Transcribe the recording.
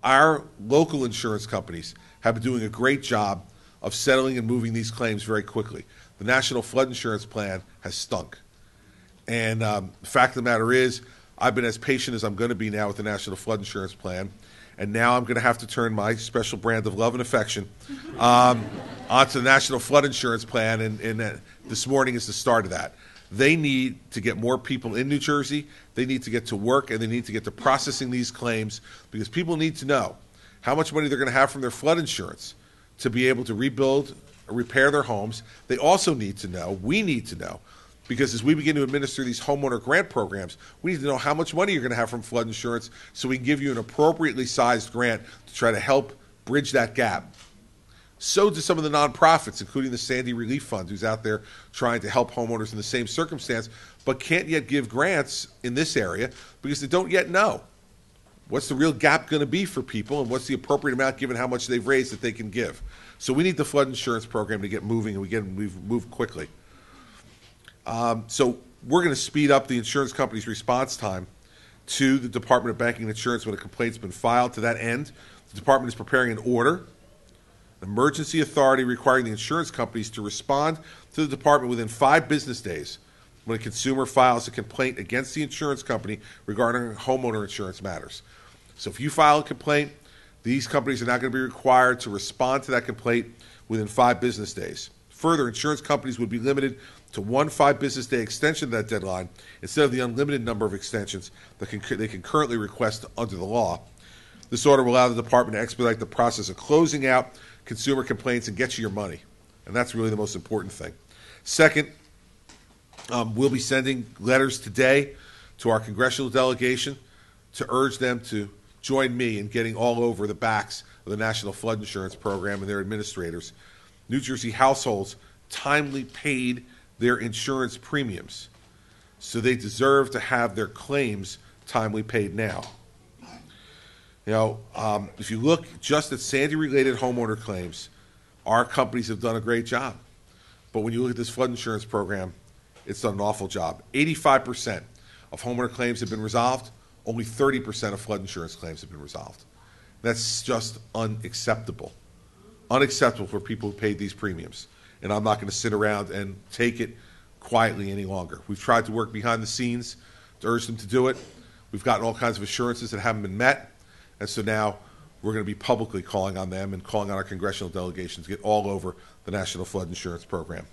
our local insurance companies have been doing a great job of settling and moving these claims very quickly. The National Flood Insurance Plan has stunk. And the fact of the matter is, I've been as patient as I'm going to be now with the National Flood Insurance Plan, and now I'm going to have to turn my special brand of love and affection onto the National Flood Insurance Plan, and this morning is the start of that. They need to get more people in New Jersey. They need to get to work, and they need to get to processing these claims, because people need to know how much money they're going to have from their flood insurance to be able to rebuild or repair their homes. They also need to know, we need to know, because as we begin to administer these homeowner grant programs, we need to know how much money you're going to have from flood insurance so we can give you an appropriately sized grant to try to help bridge that gap. So do some of the nonprofits, including the Sandy Relief Fund, who's out there trying to help homeowners in the same circumstance, but can't yet give grants in this area because they don't yet know what's the real gap going to be for people and what's the appropriate amount given how much they've raised that they can give. So we need the flood insurance program to get moving, and we've moved quickly. So we're going to speed up the insurance company's response time to the Department of Banking and Insurance when a complaint's been filed. To that end, the department is preparing an order, an emergency authority requiring the insurance companies to respond to the department within 5 business days when a consumer files a complaint against the insurance company regarding homeowner insurance matters. So if you file a complaint, these companies are now going to be required to respond to that complaint within 5 business days. Further, insurance companies would be limited to 1 5-business-day extension of that deadline instead of the unlimited number of extensions that they can currently request under the law. This order will allow the department to expedite the process of closing out consumer complaints and get you your money, and that's really the most important thing. Second, we'll be sending letters today to our congressional delegation to urge them to join me in getting all over the backs of the National Flood Insurance Program and their administrators. New Jersey households timely paid their insurance premiums, so they deserve to have their claims timely paid now. You know, if you look just at Sandy-related homeowner claims, our companies have done a great job. But when you look at this flood insurance program, it's done an awful job. 85% of homeowner claims have been resolved. Only 30% of flood insurance claims have been resolved. That's just unacceptable. Unacceptable for people who paid these premiums. And I'm not going to sit around and take it quietly any longer. We've tried to work behind the scenes to urge them to do it. We've gotten all kinds of assurances that haven't been met. And so now we're going to be publicly calling on them and calling on our congressional delegation to get all over the National Flood Insurance Program.